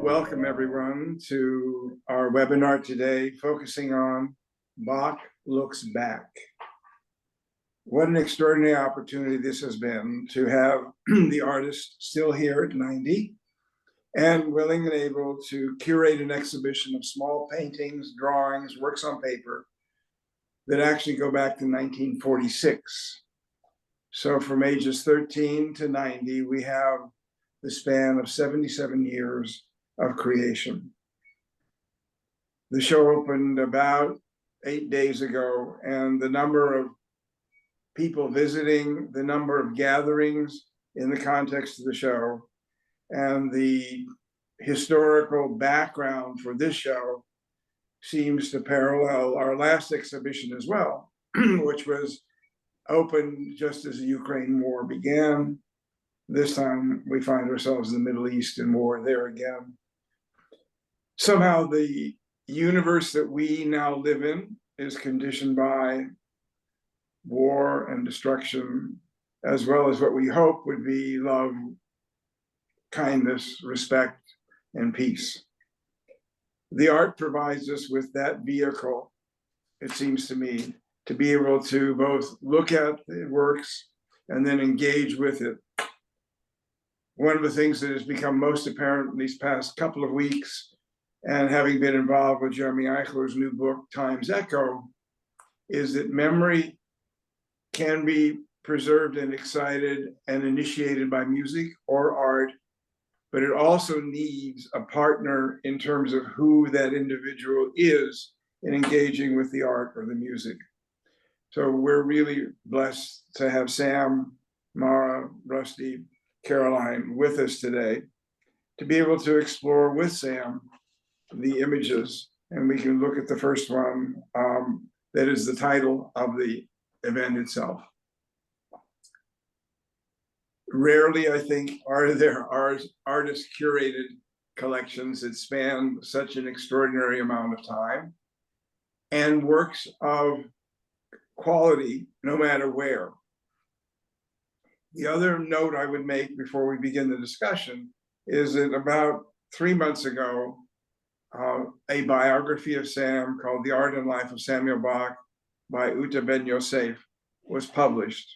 Welcome everyone to our webinar today, focusing on Bak Looks Back. What an extraordinary opportunity this has been to have the artist still here at 90 and willing and able to curate an exhibition of small paintings, drawings, works on paper that actually go back to 1946. So from ages 13 to 90, we have the span of 77 years of creation. The show opened about 8 days ago, and the number of people visiting, the number of gatherings in the context of the show, and the historical background for this show seems to parallel our last exhibition as well, which was opened just as the Ukraine war began. This time we find ourselves in the Middle East and war there again. Somehow the universe that we now live in is conditioned by war and destruction, as well as what we hope would be love, kindness, respect, and peace. The art provides us with that vehicle, it seems to me, to be able to both look at the works and then engage with it. One of the things that has become most apparent in these past couple of weeks, and having been involved with Jeremy Eichler's new book, Time's Echo, is that memory can be preserved and excited and initiated by music or art, but it also needs a partner in terms of who that individual is in engaging with the art or the music. So we're really blessed to have Sam, Mara, Rusty, Caroline with us today to be able to explore with Sam the images, and we can look at the first one that is the title of the event itself. Rarely, I think, are there artist-curated collections that span such an extraordinary amount of time and works of quality no matter where. The other note I would make before we begin the discussion is that about 3 months ago, a biography of Sam called The Art and Life of Samuel Bach by Uta Ben Yosef was published.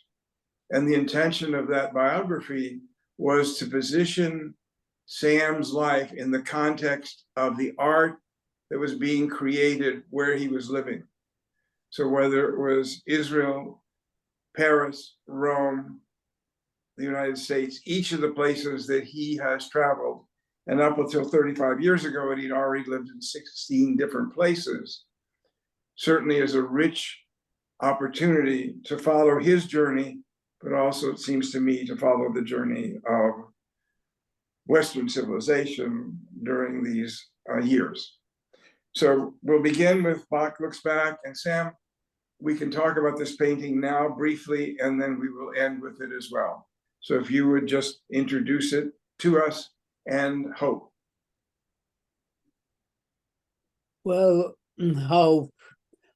And the intention of that biography was to position Sam's life in the context of the art that was being created where he was living. So whether it was Israel, Paris, Rome, the United States, each of the places that he has traveled, and up until 35 years ago, he'd already lived in 16 different places, certainly is a rich opportunity to follow his journey, but also, it seems to me, to follow the journey of Western civilization during these years. So we'll begin with Bak Looks Back, and Sam, we can talk about this painting now briefly, and then we will end with it as well. So if you would just introduce it to us and hope. Well,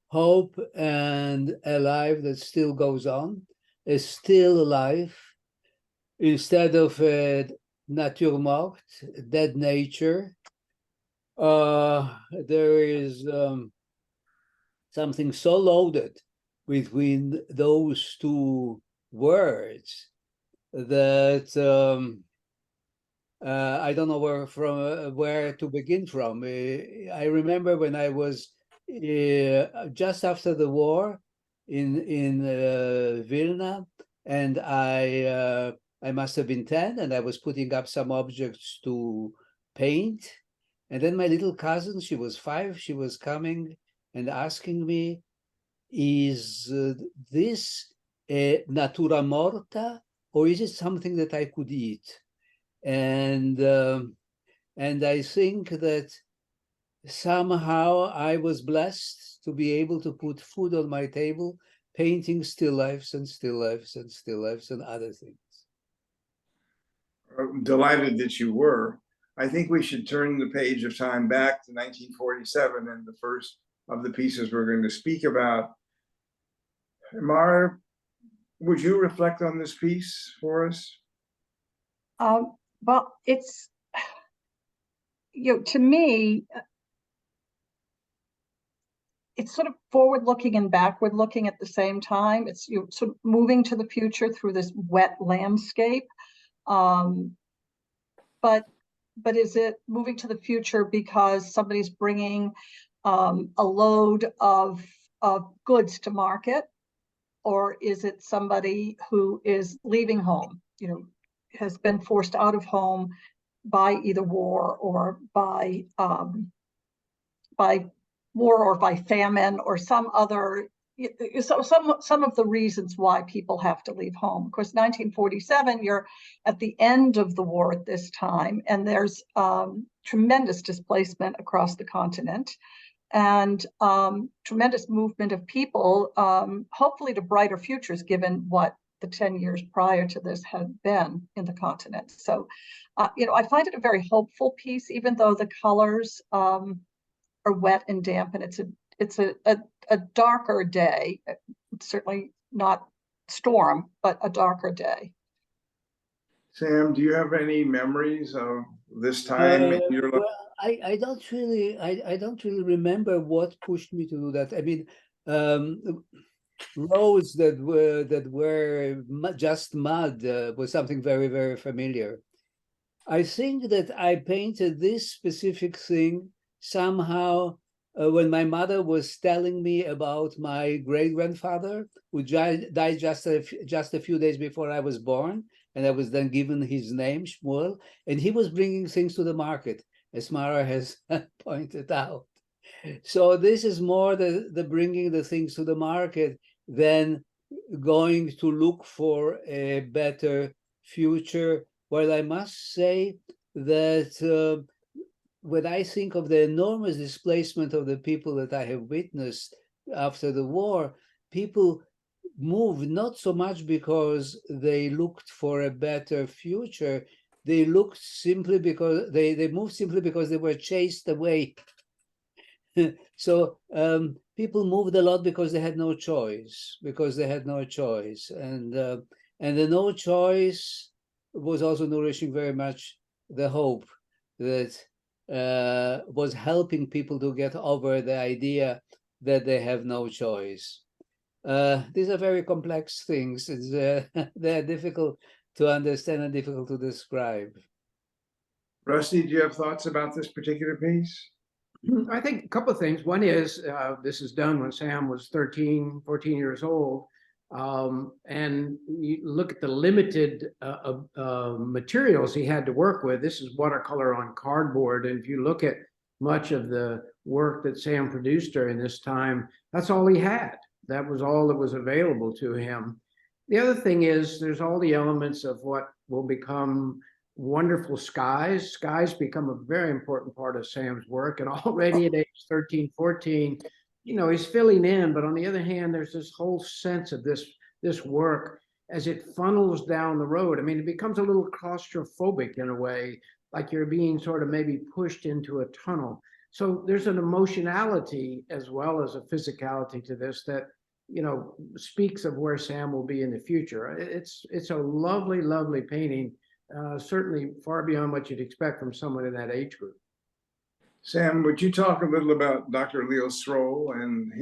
hope and a life that still goes on, is still alive, instead of Naturmort, dead nature. There is something so loaded between those two words that I don't know where to begin from. I remember when I was just after the war in Vilna, and I must have been 10, and I was putting up some objects to paint. And then my little cousin, she was 5, she was coming and asking me, is this a natura morta, or is it something that I could eat? And I think that somehow I was blessed to be able to put food on my table, painting still lifes and still lifes and still lifes and other things. I'm delighted that you were. I think we should turn the page of time back to 1947 and the first of the pieces we're going to speak about. Mara, would you reflect on this piece for us? Well, it's, to me, it's sort of forward looking and backward looking at the same time. It's sort of moving to the future through this wet landscape. But is it moving to the future because somebody's bringing a load of goods to market, or is it somebody who is leaving home, has been forced out of home by either war or by famine or some other, some of the reasons why people have to leave home. Of course, 1947, you're at the end of the war at this time, and there's tremendous displacement across the continent, and tremendous movement of people, hopefully to brighter futures, given what the 10 years prior to this had been in the continent. So, I find it a very hopeful piece, even though the colors are wet and damp, and it's a darker day. It's certainly not storm, but a darker day. Sam, do you have any memories of this time in your life? Well, I don't really remember what pushed me to do that. I mean, roads that were just mud was something very, very familiar. I think that I painted this specific thing somehow when my mother was telling me about my great-grandfather, who died just a few days before I was born, and I was then given his name, Shmuel, and he was bringing things to the market, as Mara has pointed out. So this is more the bringing the things to the market than going to look for a better future. Well, I must say that when I think of the enormous displacement of the people that I have witnessed after the war, people moved not so much because they looked for a better future, they looked simply because they moved simply because they were chased away. So people moved a lot because they had no choice, and the no choice was also nourishing very much the hope that was helping people to get over the idea that they have no choice. These are very complex things. They're difficult to understand and difficult to describe. Rusty, do you have thoughts about this particular piece? I think a couple of things. One is this is done when Sam was 13, 14 years old. And you look at the limited materials he had to work with. This is watercolor on cardboard. And if you look at much of the work that Sam produced during this time, that's all he had. That was all that was available to him. The other thing is there's all the elements of what will become wonderful skies. Skies become a very important part of Sam's work. And already at age 13, 14, he's filling in, but on the other hand, there's this whole sense of this work as it funnels down the road. I mean, it becomes a little claustrophobic in a way, like you're being sort of maybe pushed into a tunnel. So there's an emotionality as well as a physicality to this that, speaks of where Sam will be in the future. It's a lovely, lovely painting, certainly far beyond what you'd expect from someone in that age group. Sam, would you talk a little about Dr. Leo Stroll and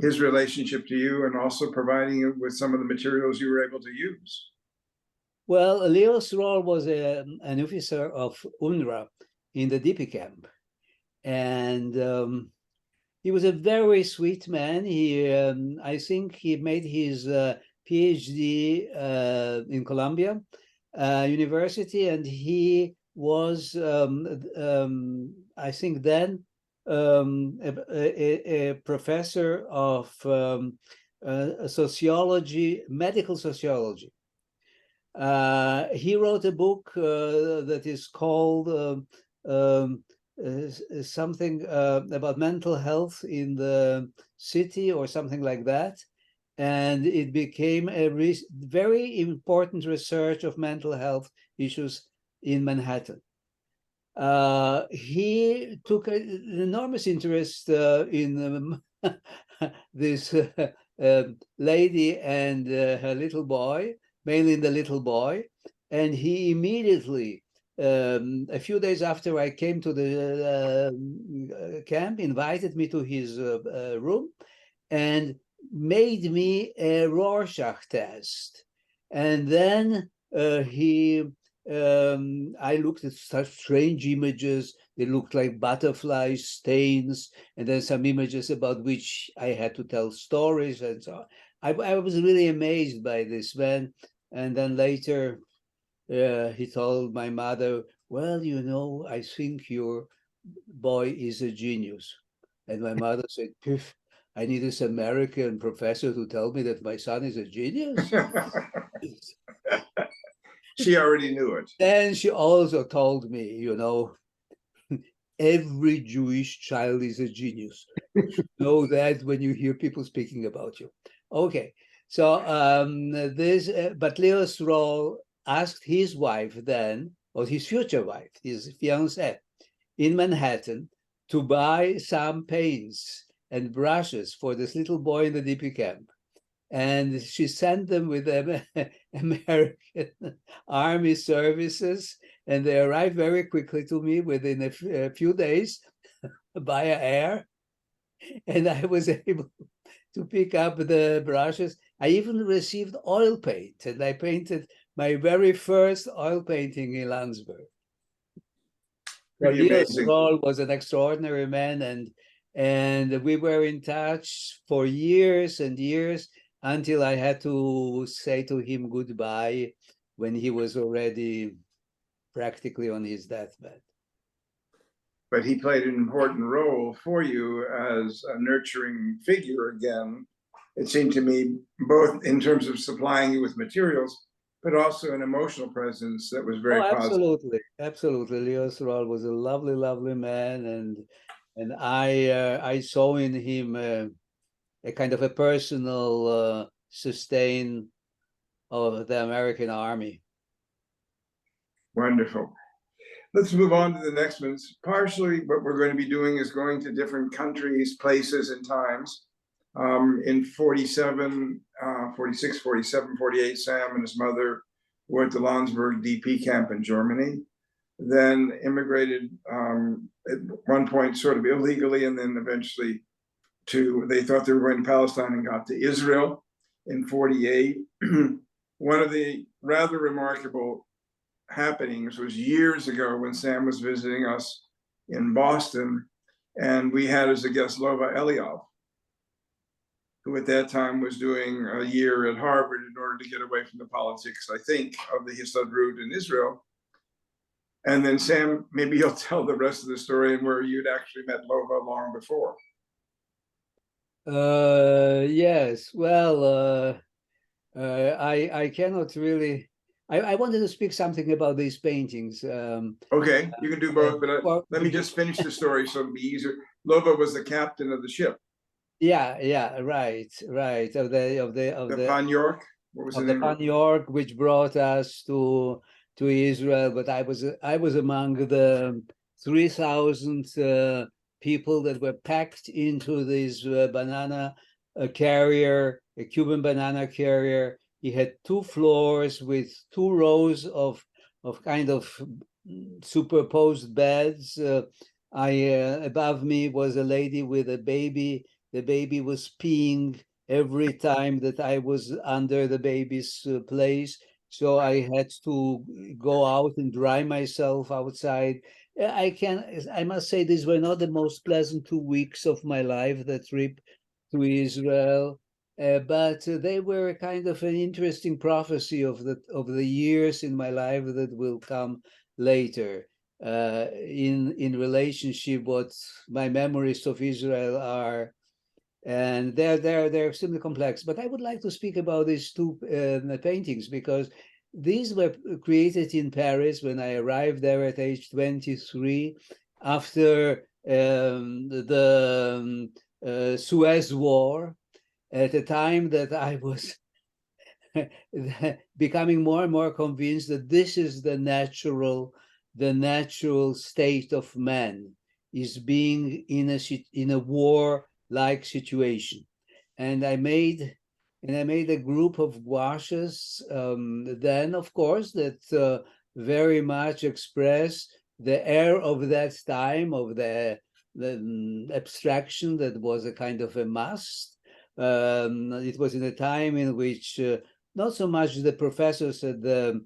his relationship to you, and also providing it with some of the materials you were able to use? Well, Leo Stroll was an officer of UNRWA in the DP camp, and he was a very sweet man. I think he made his PhD in Columbia University, and he was, I think then, a professor of sociology, medical sociology. He wrote a book that is called something about mental health in the city or something like that. And it became a very important research of mental health issues in Manhattan. He took an enormous interest in this lady and her little boy, mainly in the little boy, and he immediately a few days after I came to the camp, invited me to his room and made me a Rorschach test. And then I looked at such strange images. They looked like butterfly stains, and then some images about which I had to tell stories and so on. I was really amazed by this man. And then later, he told my mother, well, you know, I think your boy is a genius. And my mother said, Piff, I need this American professor to tell me that my son is a genius. She already knew it. Then she also told me, you know, every Jewish child is a genius. You should know that when you hear people speaking about you. Okay, so but Leo Stroll asked his wife then, or his future wife, his fiancée, in Manhattan, to buy some paints and brushes for this little boy in the DP camp. And she sent them with American Army services, and they arrived very quickly to me within a few days via air. And I was able to pick up the brushes. I even received oil paint, and I painted my very first oil painting in Landsberg. Leo Stroll was an extraordinary man, and we were in touch for years and years until I had to say to him goodbye when he was already practically on his deathbed. But he played an important role for you as a nurturing figure again. It seemed to me, both in terms of supplying you with materials, but also an emotional presence that was very absolutely, absolutely. Leo Stroll was a lovely, lovely man, and I saw in him a kind of a personal sustain of the American Army. Wonderful. Let's move on to the next one. Partially what we're going to be doing is going to different countries, places, and times. In 47, 46, 47, 48, Sam and his mother went to Landsberg DP camp in Germany, then immigrated at one point sort of illegally, and then eventually they thought they were going to Palestine and got to Israel in 48. One of the rather remarkable happenings was years ago when Sam was visiting us in Boston, and we had as a guest Lova Eliav, who at that time was doing a year at Harvard in order to get away from the politics, I think, of the Histadrut in Israel. And then Sam, maybe you'll tell the rest of the story and where you'd actually met Lova long before. Yes, well, I cannot really. I wanted to speak something about these paintings. Okay, you can do both, but let me just finish the story so it'll be easier. Lova was the captain of the ship. Yeah, right. Of the Pan York. What was of the Pan York, which brought us to Israel. But I was among the 3,000 people that were packed into this banana carrier, a Cuban banana carrier. He had 2 floors with 2 rows of kind of superposed beds. Above me was a lady with a baby. The baby was peeing every time that I was under the baby's place. So I had to go out and dry myself outside. I must say, these were not the most pleasant 2 weeks of my life, the trip to Israel. But they were kind of an interesting prophecy of the years in my life that will come later. In relationship, what my memories of Israel are, and they're extremely complex. But I would like to speak about these 2 paintings because these were created in Paris when I arrived there at age 23, after the Suez War, at a time that I was becoming more and more convinced that this is the natural state of man, is being in a war-like situation. And I made a group of gouaches then, of course, that very much express the air of that time, of the abstraction that was a kind of a must. It was in a time in which not so much the professors at the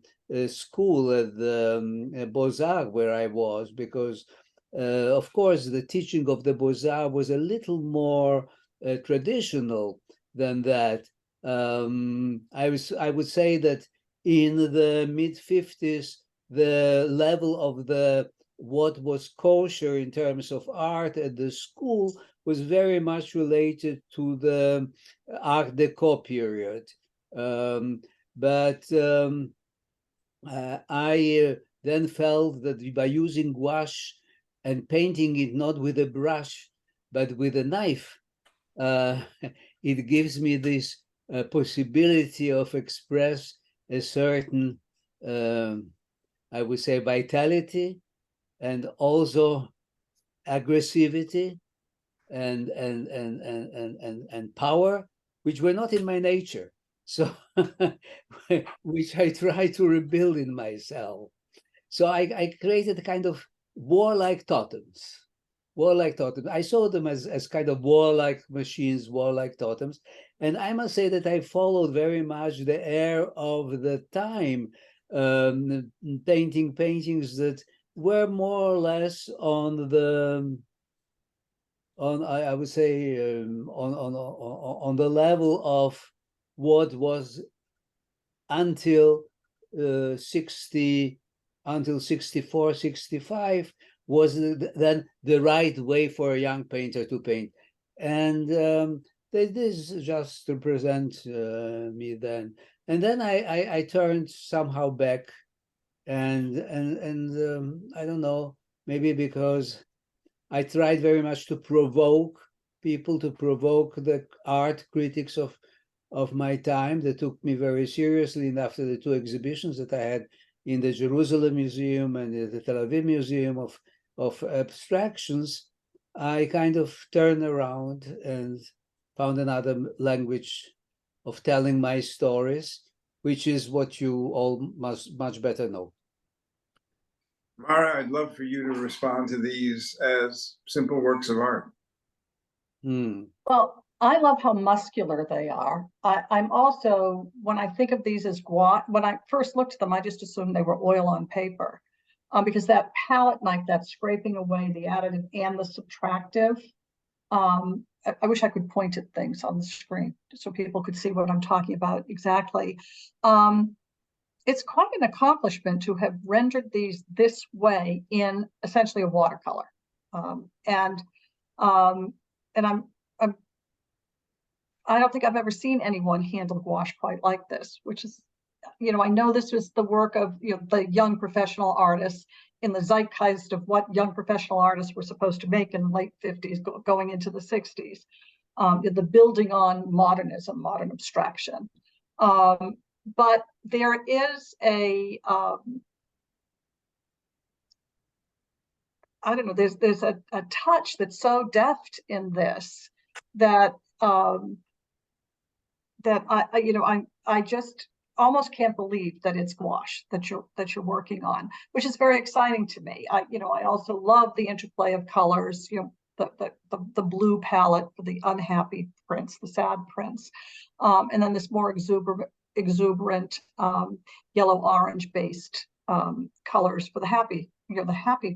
school, at the Beaux-Arts where I was, because of course the teaching of the Beaux-Arts was a little more traditional than that. I would say that in the mid-50s, the level of what was kosher in terms of art at the school was very much related to the Art Deco period. I then felt that by using gouache and painting it not with a brush, but with a knife, it gives me this possibility of express a certain, I would say, vitality, and also aggressivity and power, which were not in my nature. So, which I try to rebuild in myself. So I created a kind of warlike totems. Warlike totems. I saw them as kind of warlike machines, warlike totems. And I must say that I followed very much the air of the time, painting paintings that were more or less on the, I would say, on the level of what was until 64, 65 was then the right way for a young painter to paint. And this just represents me then. And then I turned somehow back, and I don't know, maybe because I tried very much to provoke people, to provoke the art critics of my time. That took me very seriously. And after the two exhibitions that I had in the Jerusalem Museum and the Tel Aviv Museum of Abstractions, I kind of turned around and found another language of telling my stories, which is what you all must much better know. Mara, I'd love for you to respond to these as simple works of art. Well, I love how muscular they are. I'm also, when I think of these as gouache, when I first looked at them, I just assumed they were oil on paper, because that palette knife, that scraping away the additive and the subtractive, I wish I could point at things on the screen so people could see what I'm talking about exactly. It's quite an accomplishment to have rendered these this way in essentially a watercolor. I don't think I've ever seen anyone handle gouache quite like this, which is, I know this was the work of the young professional artists in the zeitgeist of what young professional artists were supposed to make in the late 50s, going into the 60s, the building on modernism, modern abstraction. But there is I don't know, there's a touch that's so deft in this that I just almost can't believe that it's gouache that you're working on, which is very exciting to me. I also love the interplay of colors, the blue palette for the unhappy prints, the sad prints, and then this more exuberant yellow-orange based colors for the happy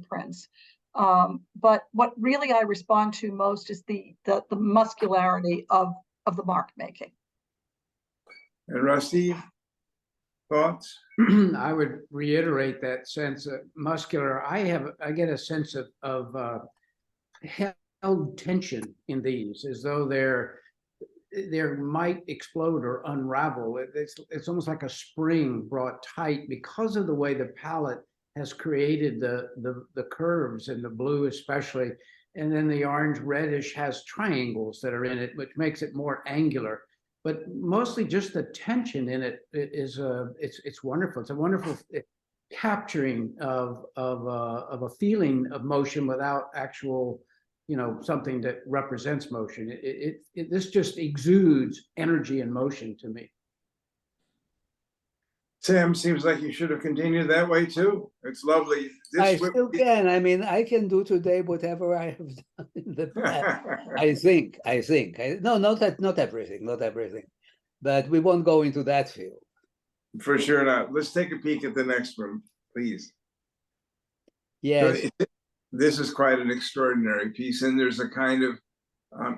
prints. But what really I respond to most is the muscularity of the mark making. And Rusty, thoughts? I would reiterate that sense of muscular. I get a sense of held tension in these, as though there might explode or unravel. It's almost like a spring brought tight because of the way the palette has created the curves, and the blue especially, and then the orange reddish has triangles that are in it, which makes it more angular. But mostly just the tension in it is it's wonderful. It's a wonderful capturing of a feeling of motion without actual, something that represents motion. This just exudes energy and motion to me. Sam, seems like you should have continued that way too. It's lovely. I This would still be- can. I mean, I can do today whatever I have done in the past. I think. No, not everything, but we won't go into that field. For sure not. Let's take a peek at the next one, please. So Yes, this is quite an extraordinary piece, and there's a kind of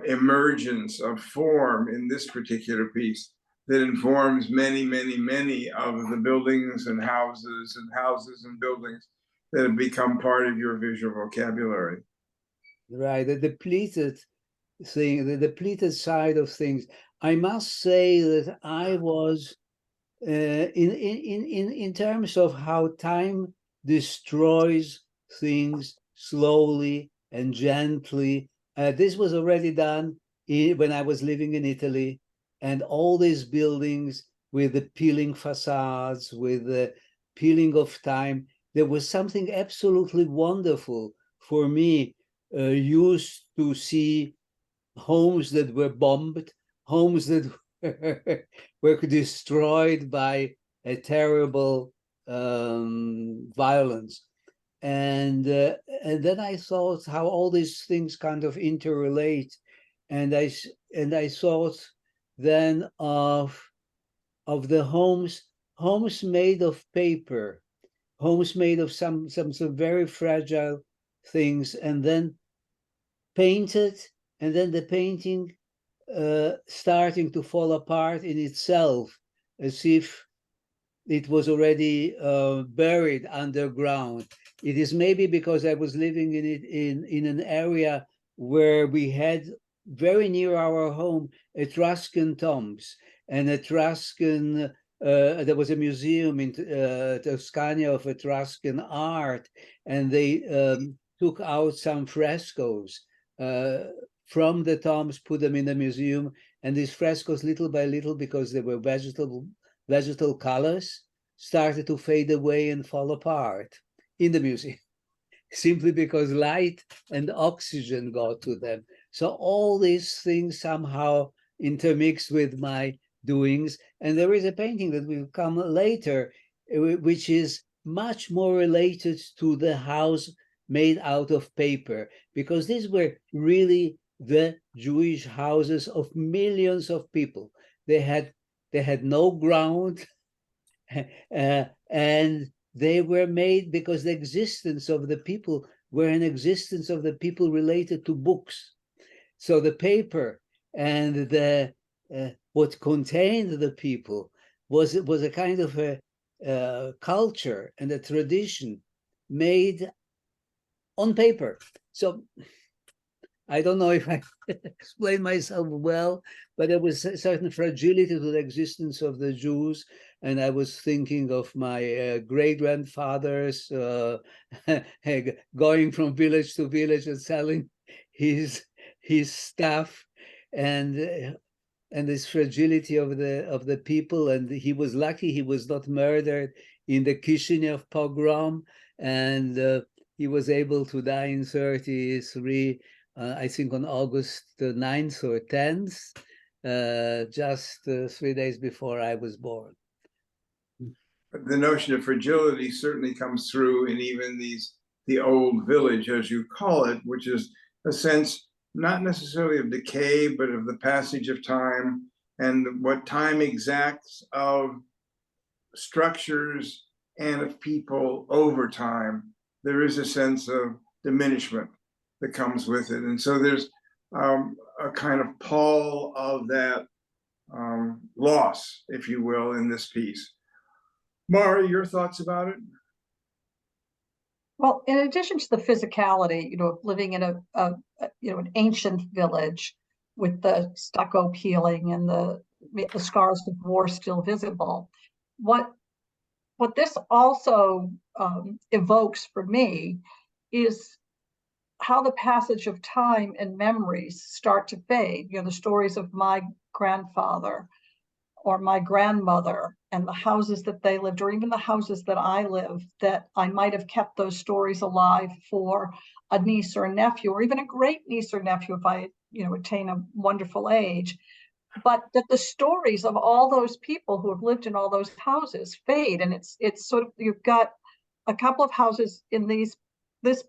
emergence of form in this particular piece that informs many, many, many of the buildings and houses and buildings that have become part of your visual vocabulary. right. The depleted thing, the depleted side of things. I must say that I was in terms of how time destroys things slowly and gently. This was already done when I was living in Italy, and all these buildings with the peeling facades, with the peeling of time. There was something absolutely wonderful for me, used to see homes that were bombed, homes that were destroyed by a terrible violence. And then I thought how all these things kind of interrelate, and I thought then of the homes made of paper, homes made of some very fragile things, and then painted, and then the painting starting to fall apart in itself, as if it was already buried underground. It is maybe because I was living in an area where we had very near our home Etruscan tombs and Etruscan. There was a museum in Toscana of Etruscan art, and they took out some frescoes from the tombs, put them in the museum, and these frescoes, little by little, because they were vegetal colors, started to fade away and fall apart in the museum, simply because light and oxygen got to them. So all these things somehow intermixed with my doings. And there is a painting that will come later, which is much more related to the house made out of paper, because these were really the Jewish houses of millions of people. They had no ground, and they were made because the existence of the people were an existence of the people related to books. So the paper and the what contained the people was a kind of a culture and a tradition made on paper. So I don't know if I explained myself well, but there was a certain fragility to the existence of the Jews. And I was thinking of my great-grandfathers going from village to village and selling his stuff, and this fragility of the people. And he was lucky he was not murdered in the Kishinev pogrom, and he was able to die in 1933. I think on August 9th or 10th, just 3 days before I was born. The notion of fragility certainly comes through in even the old village, as you call it, which is a sense not necessarily of decay, but of the passage of time and what time exacts of structures and of people over time. There is a sense of diminishment that comes with it. And so there's a kind of pall of that loss, if you will, in this piece. Mara, your thoughts about it? Well, in addition to the physicality, of living in an ancient village with the stucco peeling and the scars of war still visible, what this also evokes for me is how the passage of time and memories start to fade. The stories of my grandfather or my grandmother and the houses that they lived, or even the houses that I lived, that I might have kept those stories alive for a niece or a nephew, or even a great niece or nephew if I, attain a wonderful age. but that the stories of all those people who have lived in all those houses fade. And it's sort of, you've got a couple of houses in this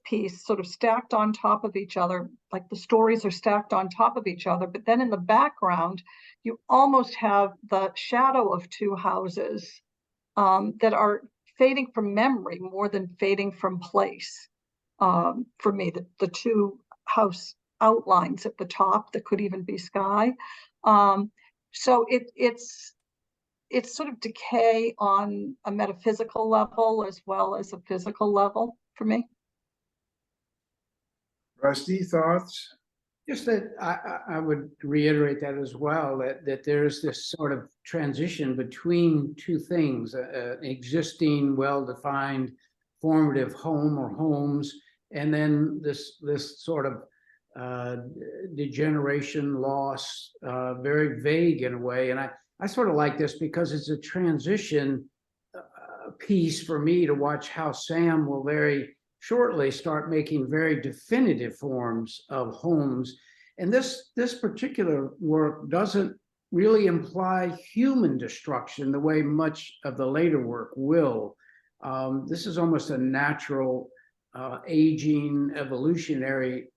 piece sort of stacked on top of each other, like the stories are stacked on top of each other. But then in the background, you almost have the shadow of two houses that are fading from memory more than fading from place. For me, the two house outlines at the top that could even be sky. So it's sort of decay on a metaphysical level as well as a physical level for me. Rusty, thoughts? Just that I would reiterate that as well, that there's this sort of transition between two things, an existing, well-defined, formative home or homes, and then this sort of degeneration, loss, very vague in a way. And I sort of like this because it's a transition piece for me to watch how Sam will very shortly start making very definitive forms of homes. And this particular work doesn't really imply human destruction the way much of the later work will. This is almost a natural aging, evolutionary.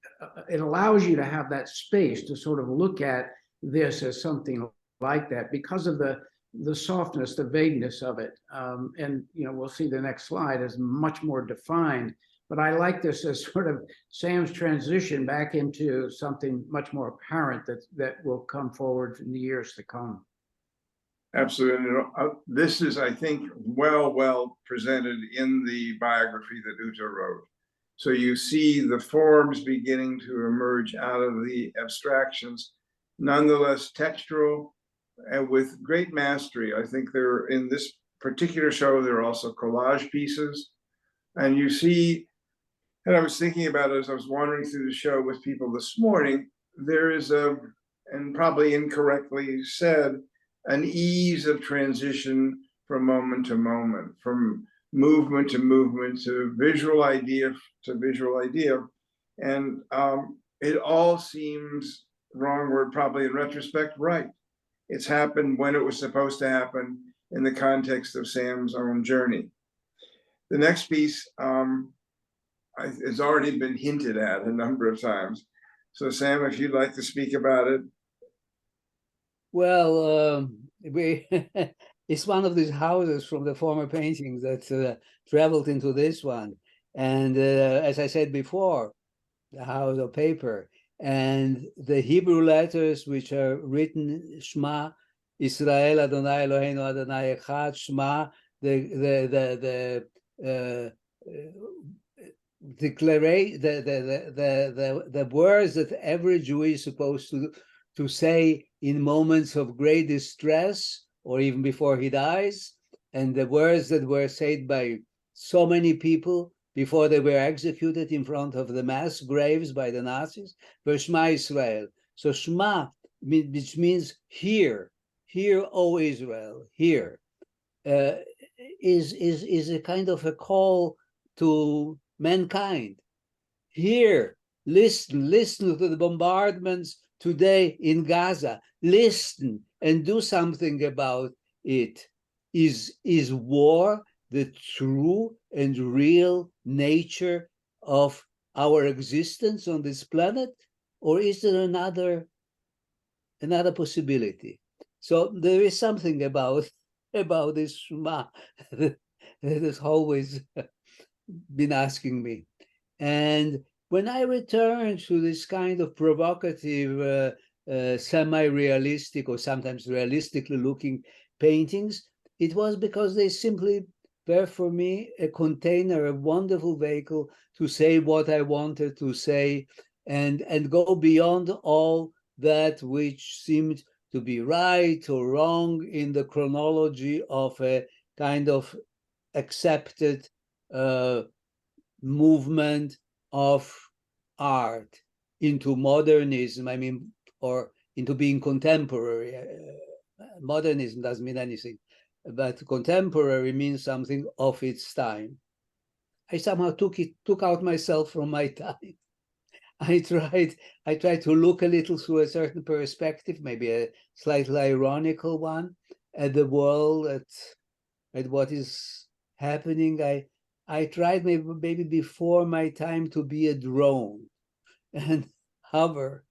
It allows you to have that space to sort of look at this as something like that because of the softness, the vagueness of it. And we'll see the next slide is much more defined. But I like this as sort of Sam's transition back into something much more apparent that will come forward in the years to come. Absolutely. This is, I think, well presented in the biography that Uta wrote. So you see the forms beginning to emerge out of the abstractions, nonetheless textural and with great mastery. I think there, in this particular show, there are also collage pieces. And you see, and I was thinking about it as I was wandering through the show with people this morning, there is and probably incorrectly said, an ease of transition from moment to moment, from movement to movement, to visual idea to visual idea. And it all seems, wrong word probably in retrospect, right. It's happened when it was supposed to happen in the context of Sam's own journey. The next piece has already been hinted at a number of times. So Sam, if you'd like to speak about it. Well, it's one of these houses from the former paintings that traveled into this one. And as I said before, the house of paper and the Hebrew letters, which are written Shema, Israel Adonai Eloheinu Adonai Echad, Shema, the words that every Jew is supposed to say in moments of great distress or even before he dies, and the words that were said by so many people before they were executed in front of the mass graves by the Nazis, were Shema Israel. So Shema, which means hear, O Israel, hear, is a kind of a call to mankind. Hear, listen to the bombardments today in Gaza. Listen and do something about it. Is war the true and real nature of our existence on this planet, or is there another possibility? So there is something about this Shema that has always been asking me. And when I return to this kind of provocative, semi-realistic or sometimes realistically looking paintings, it was because they simply were for me a container, a wonderful vehicle to say what I wanted to say and go beyond all that which seemed to be right or wrong in the chronology of a kind of accepted movement of art into modernism, I mean, or into being contemporary. Modernism doesn't mean anything, but contemporary means something of its time. I somehow took out myself from my time. I tried to look a little through a certain perspective, maybe a slightly ironical one, at the world, at what is happening. I tried maybe before my time to be a drone and hover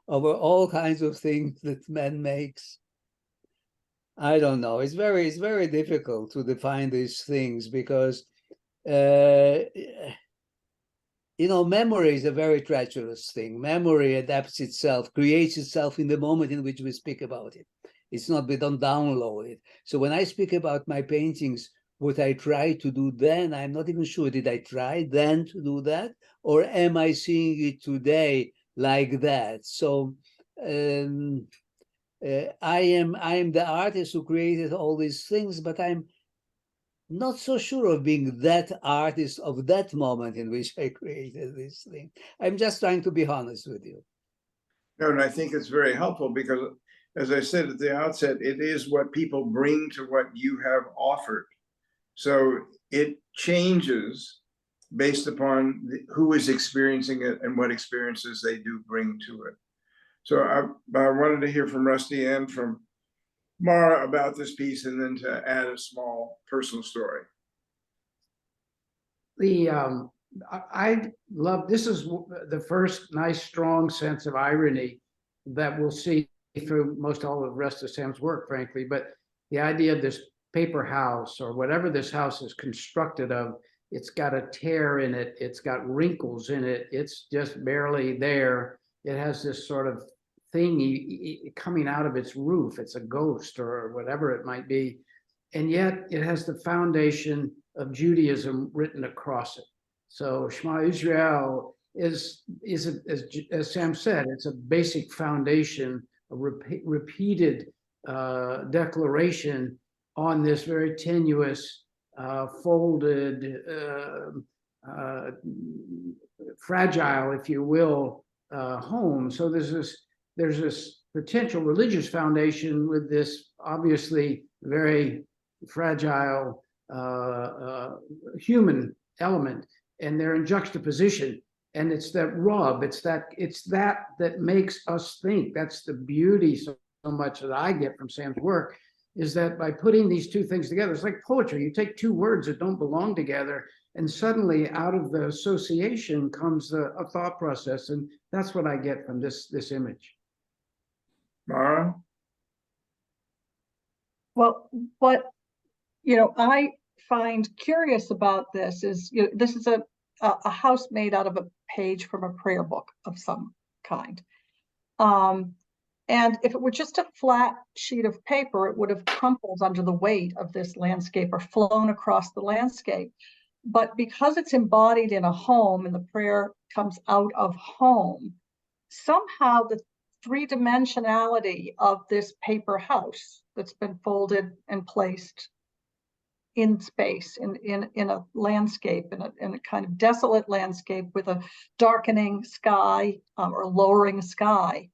over all kinds of things that man makes. I don't know. It's very difficult to define these things because you know, memory is a very treacherous thing. Memory adapts itself, creates itself in the moment in which we speak about it. It's not, we don't download it. So when I speak about my paintings, what I try to do then, I'm not even sure, did I try then to do that? Or am I seeing it today like that? So I am the artist who created all these things, but I'm not so sure of being that artist of that moment in which I created this thing. I'm just trying to be honest with you. No, and I think it's very helpful because, as I said at the outset, it is what people bring to what you have offered. So it changes based upon who is experiencing it and what experiences they do bring to it. So I wanted to hear from Rusty and from Mara about this piece, and then to add a small personal story. I love, this is the first nice, strong sense of irony that we'll see through most all of the rest of Sam's work, frankly. But the idea of this paper house, or whatever this house is constructed of, it's got a tear in it, it's got wrinkles in it, it's just barely there. It has this sort of thing coming out of its roof. It's a ghost or whatever it might be. And yet it has the foundation of Judaism written across it. So Shema Israel is as Sam said, it's a basic foundation, a repeated declaration on this very tenuous, folded, fragile, if you will, home. So there's this potential religious foundation with this obviously very fragile human element, and they're in juxtaposition. And it's that rub, it's that makes us think. That's the beauty so much that I get from Sam's work, is that by putting these two things together, it's like poetry. You take two words that don't belong together, and suddenly out of the association comes a thought process. And that's what I get from this image. Mara? Well, what I find curious about this is, this is a house made out of a page from a prayer book of some kind. And if it were just a flat sheet of paper, it would have crumpled under the weight of this landscape or flown across the landscape. But because it's embodied in a home and the prayer comes out of home, somehow the three-dimensionality of this paper house that's been folded and placed in space, in a landscape, in a kind of desolate landscape with a darkening sky or lowering sky.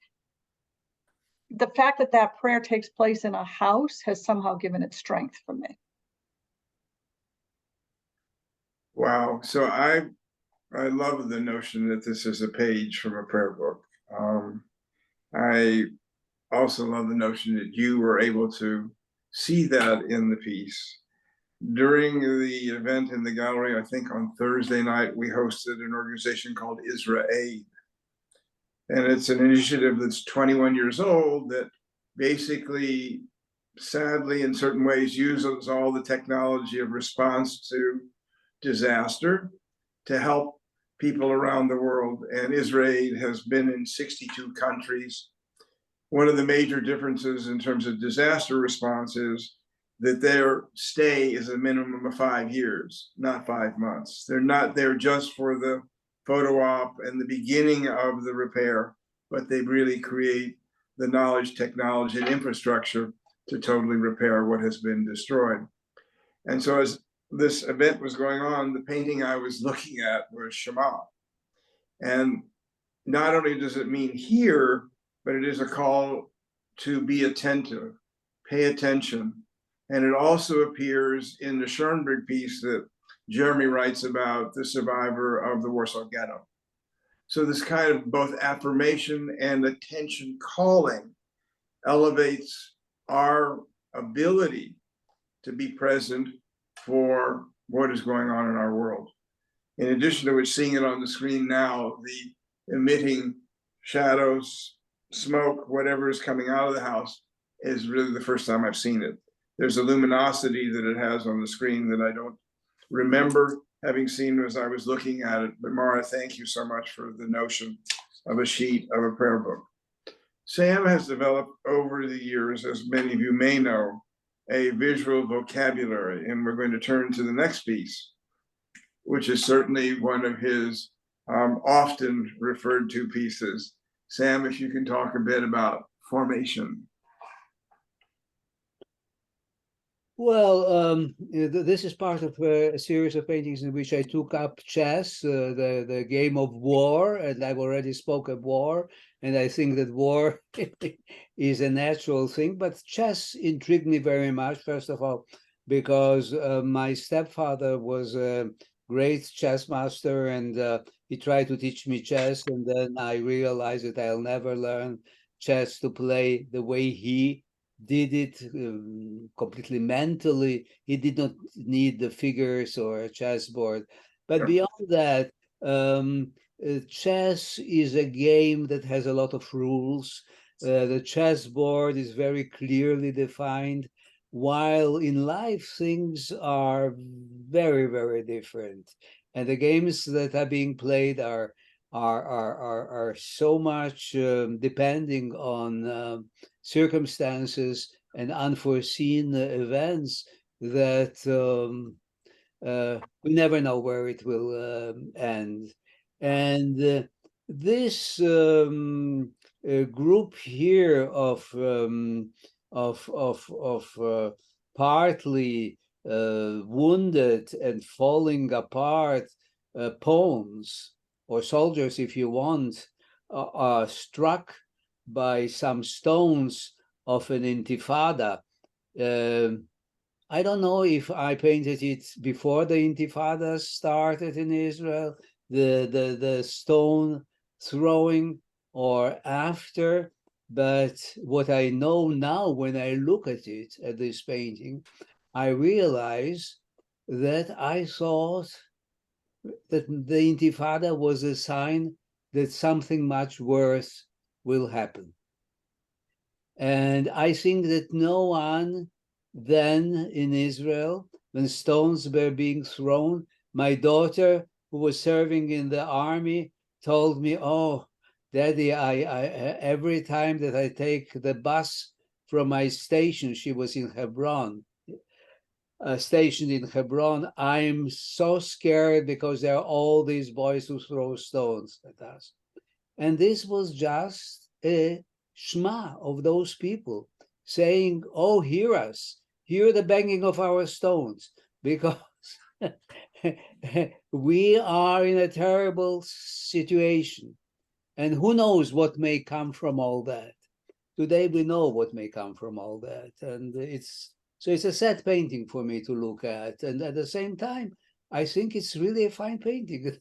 The fact that that prayer takes place in a house has somehow given it strength for me. Wow. So I love the notion that this is a page from a prayer book. I also love the notion that you were able to see that in the piece. During the event in the gallery, I think on Thursday night, we hosted an organization called Israel Aid. And it's an initiative that's 21 years old that basically, sadly, in certain ways, uses all the technology of response to disaster to help people around the world. And Israel Aid has been in 62 countries. One of the major differences in terms of disaster response is that their stay is a minimum of 5 years, not 5 months. They're not there just for the photo op and the beginning of the repair, but they really create the knowledge, technology, and infrastructure to totally repair what has been destroyed. And so as this event was going on, the painting I was looking at was Shema. And not only does it mean hear, but it is a call to be attentive, pay attention. And it also appears in the Schoenberg piece that Jeremy writes about the survivor of the Warsaw Ghetto. So this kind of both affirmation and attention calling elevates our ability to be present for what is going on in our world. In addition to which, seeing it on the screen now, the emitting shadows, smoke, whatever is coming out of the house is really the first time I've seen it. There's a luminosity that it has on the screen that I don't remember having seen as I was looking at it. But Mara, thank you so much for the notion of a sheet of a prayer book. Sam has developed over the years, as many of you may know, a visual vocabulary, and we're going to turn to the next piece, which is certainly one of his often referred to pieces. Sam, if you can talk a bit about formation. Well, this is part of a series of paintings in which I took up chess, the game of war, and I've already spoke of war, and I think that war is a natural thing, but chess intrigued me very much, first of all, because my stepfather was a great chess master, and he tried to teach me chess, and then I realized that I'll never learn chess to play the way he did it completely mentally. He did not need the figures or a chessboard. But beyond that, chess is a game that has a lot of rules. The chessboard is very clearly defined, while in life things are very, very different. And the games that are being played are so much depending on circumstances and unforeseen events that we never know where it will end. And this group here of partly wounded and falling apart pawns, or soldiers, if you want, are struck by some stones of an intifada. I don't know if I painted it before the intifada started in Israel, the stone throwing, or after, but what I know now when I look at it, at this painting, I realize that I thought that the intifada was a sign that something much worse will happen. And I think that no one then in Israel, when stones were being thrown, my daughter, who was serving in the army, told me, "Oh, Daddy, I every time that I take the bus from my station," she was in Hebron, stationed in Hebron, "I'm so scared because there are all these boys who throw stones at us." And this was just a shema of those people saying, "Oh, hear us, hear the banging of our stones, because we are in a terrible situation. And who knows what may come from all that." Today we know what may come from all that. And it's a sad painting for me to look at. And at the same time, I think it's really a fine painting.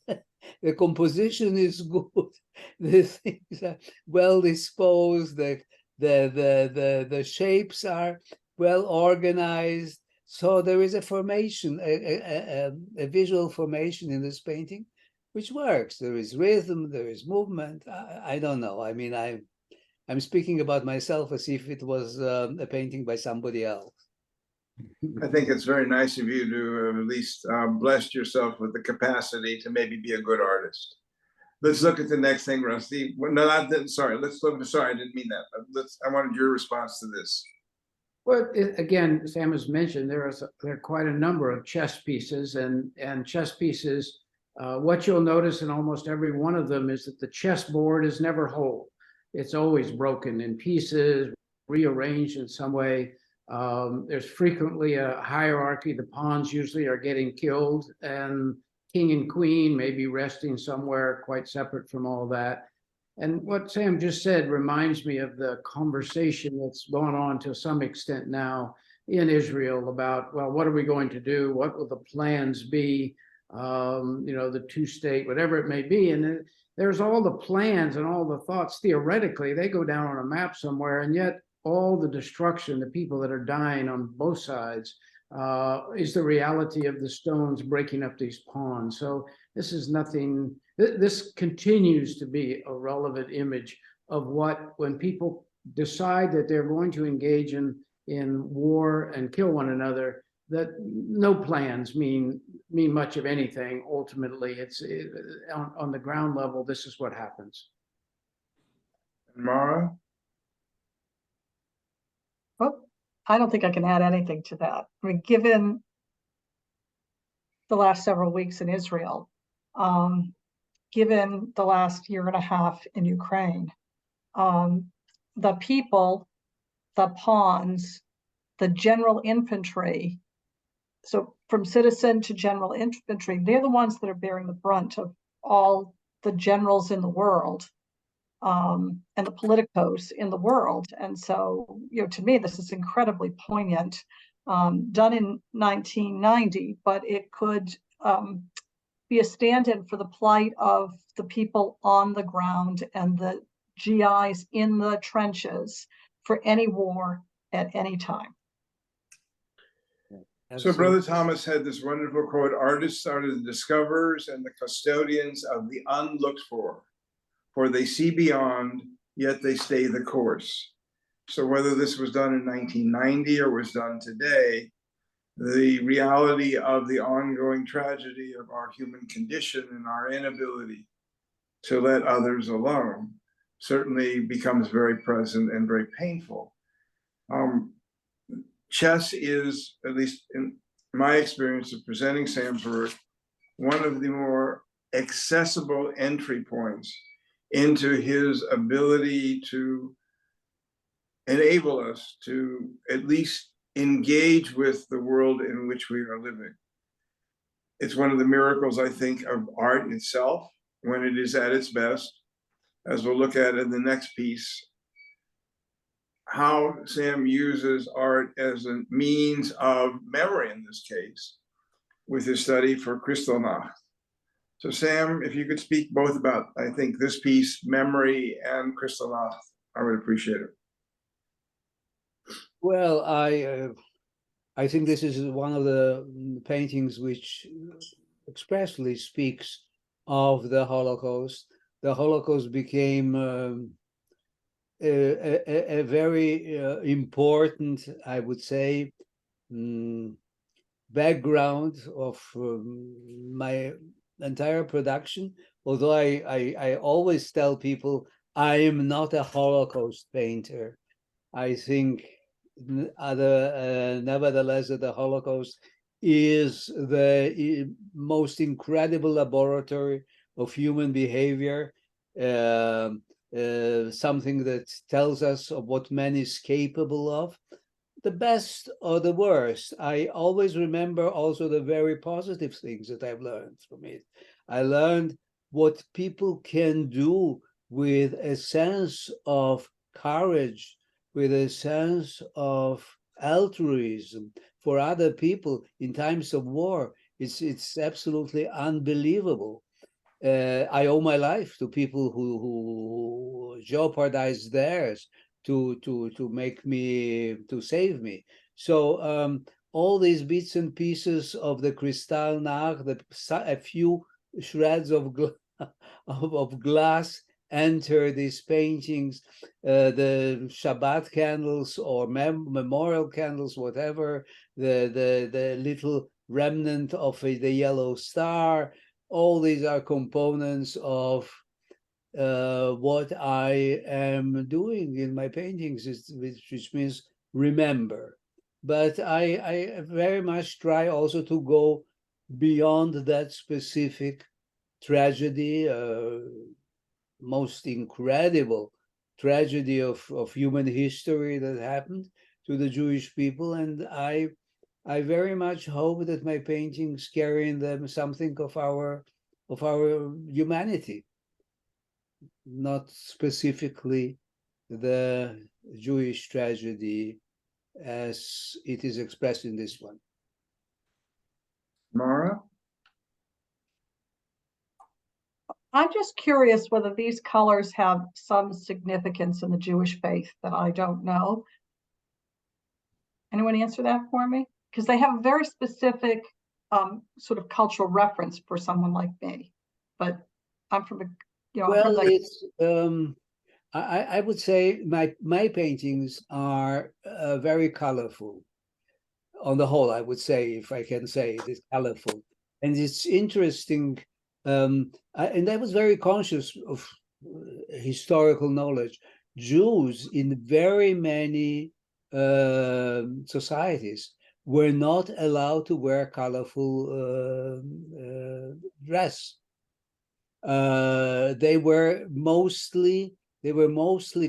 The composition is good. The things are well disposed. The shapes are well organized. So there is a formation, a visual formation in this painting, which works. There is rhythm, there is movement. I don't know. I mean, I'm speaking about myself as if it was a painting by somebody else. I think it's very nice of you to have at least blessed yourself with the capacity to maybe be a good artist. Let's look at the next thing, Rusty. No, not that, sorry. Let's look. Sorry, I didn't mean that. I wanted your response to this. Well, again, Sam has mentioned there are quite a number of chess pieces, and chess pieces. What you'll notice in almost every one of them is that the chessboard is never whole. It's always broken in pieces, rearranged in some way. There's frequently a hierarchy. The pawns usually are getting killed, and king and queen may be resting somewhere quite separate from all that. And what Sam just said reminds me of the conversation that's going on to some extent now in Israel about, well, what are we going to do? What will the plans be? you know, the two-state, whatever it may be. And there's all the plans and all the thoughts, theoretically, they go down on a map somewhere, and yet all the destruction, the people that are dying on both sides, is the reality of the stones breaking up these ponds. So this is nothing, this continues to be a relevant image of what, when people decide that they're going to engage in war and kill one another, that no plans mean much of anything. Ultimately, it's on the ground level, this is what happens. Mara? Well, I don't think I can add anything to that. I mean, given the last several weeks in Israel, given the last year and a half in Ukraine, the people, the pawns, the general infantry, so from citizen to general infantry, they're the ones that are bearing the brunt of all the generals in the world, and the politicos in the world. And so, you know, to me, this is incredibly poignant, done in 1990, but it could be a stand-in for the plight of the people on the ground and the GIs in the trenches for any war at any time. So Brother Thomas had this wonderful quote, artists are the discoverers and the custodians of the unlooked for they see beyond, yet they stay the course. So whether this was done in 1990 or was done today, the reality of the ongoing tragedy of our human condition and our inability to let others alone certainly becomes very present and very painful. Chess is, at least in my experience of presenting Sam's work, one of the more accessible entry points into his ability to enable us to at least engage with the world in which we are living. It's one of the miracles, I think, of art itself when it is at its best, as we'll look at in the next piece, how Sam uses art as a means of memory in this case, with his study for Kristallnacht. So Sam, if you could speak both about, I think, this piece, memory and Kristallnacht, I would appreciate it. Well, I think this is one of the paintings which expressly speaks of the Holocaust. The Holocaust became a very important, I would say, background of my entire production. Although I always tell people I am not a Holocaust painter. I think nevertheless that the Holocaust is the most incredible laboratory of human behavior, something that tells us of what man is capable of, the best or the worst. I always remember also the very positive things that I've learned from it. I learned what people can do with a sense of courage, with a sense of altruism for other people in times of war. It's absolutely unbelievable. I owe my life to people who jeopardized theirs to save me. So all these bits and pieces of the Kristallnacht, a few shreds of glass enter these paintings, the Shabbat candles or memorial candles, whatever, the little remnant of the yellow star. All these are components of what I am doing in my paintings, which means remember. But I very much try also to go beyond that specific tragedy, most incredible tragedy of human history that happened to the Jewish people. And I very much hope that my paintings carry in them something of our humanity, not specifically the Jewish tragedy as it is expressed in this one. Mara? I'm just curious whether these colors have some significance in the Jewish faith that I don't know. Anyone answer that for me? Because they have a very specific sort of cultural reference for someone like me. But I'm from a, you know, I'm from Well, the, it's I would say my paintings are very colorful. On the whole, I would say, if I can say it is colorful, and it's interesting. And I was very conscious of historical knowledge. Jews in very many societies were not allowed to wear colorful dress. They were mostly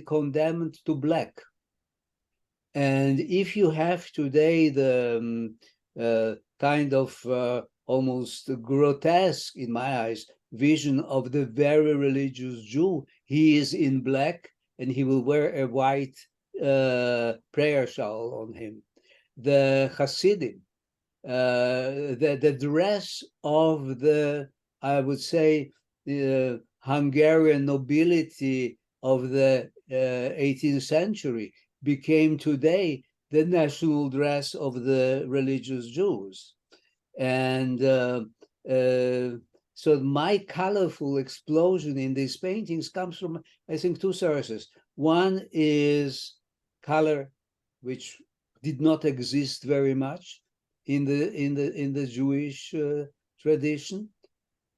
condemned to black. And if you have today the kind of almost grotesque, in my eyes, vision of the very religious Jew, he is in black and he will wear a white prayer shawl on him. The Hasidim, the dress of the, I would say, the Hungarian nobility of the 18th century became today the national dress of the religious Jews. And so my colorful explosion in these paintings comes from, I think, two sources. One is color, which did not exist very much in the Jewish tradition,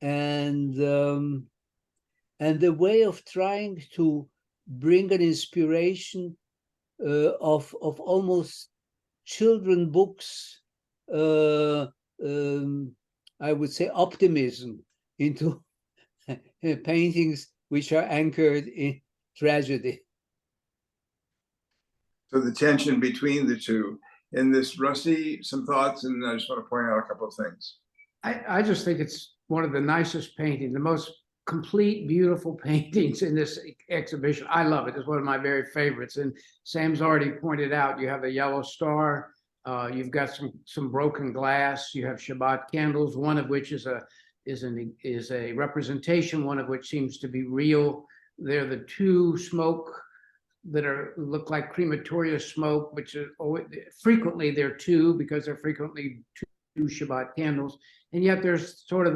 and the way of trying to bring an inspiration of almost children books, I would say, optimism into paintings which are anchored in tragedy. So the tension between the two. In this, Rusty, some thoughts, and I just want to point out a couple of things. I just think it's one of the nicest paintings, the most complete, beautiful paintings in this exhibition. I love it. It's one of my very favorites. And Sam's already pointed out, you have a yellow star, you've got some broken glass, you have Shabbat candles, one of which is a representation, one of which seems to be real. They're the two smoke that look like crematoria smoke, which are frequently they're two, because they're frequently two Shabbat candles. And yet there's sort of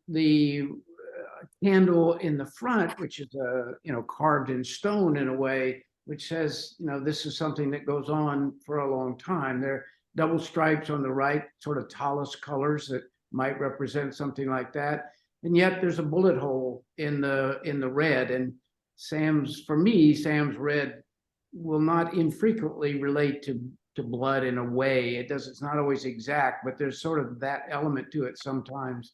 the candle in the front, which is carved in stone in a way, which says, this is something that goes on for a long time. There are double stripes on the right, sort of talus colors that might represent something like that. And yet there's a bullet hole in the red. And Sam's red will not infrequently relate to blood in a way. It's not always exact, but there's sort of that element to it sometimes.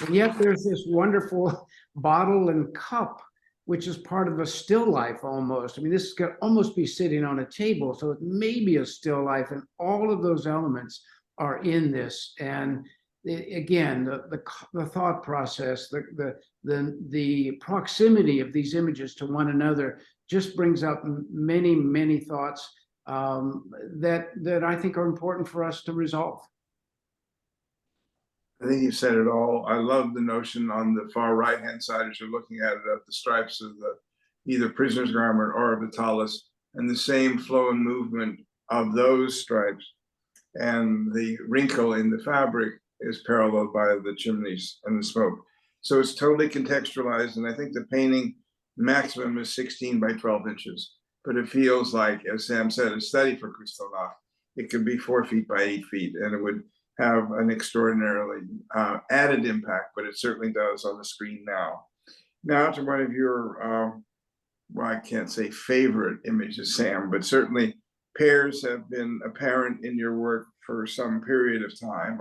And yet there's this wonderful bottle and cup, which is part of a still life almost. I mean, this could almost be sitting on a table, so it may be a still life, and all of those elements are in this. And again, the thought process, the proximity of these images to one another just brings up many, many thoughts that I think are important for us to resolve. I think you said it all. I love the notion on the far right-hand side, as you're looking at it, of the stripes of the either prisoner's garment or of the talus, and the same flow and movement of those stripes. And the wrinkle in the fabric is paralleled by the chimneys and the smoke. So it's totally contextualized, and I think the painting maximum is 16 by 12 inches. But it feels like, as Sam said, a study for Kristallnacht. It could be 4 feet by 8 feet, and it would have an extraordinarily added impact, but it certainly does on the screen now. Now to one of your, well, I can't say favorite images, Sam, but certainly pears have been apparent in your work for some period of time.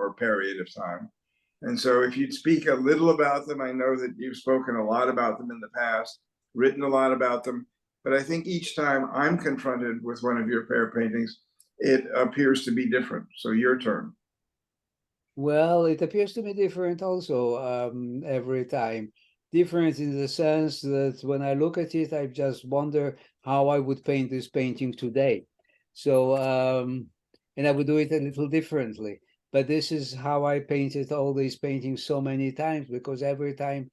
And so if you'd speak a little about them, I know that you've spoken a lot about them in the past, written a lot about them, but I think each time I'm confronted with one of your pear paintings, it appears to be different. So your turn. Well, it appears to be different also every time. Different in the sense that when I look at it, I just wonder how I would paint this painting today. So, and I would do it a little differently. But this is how I painted all these paintings so many times, because every time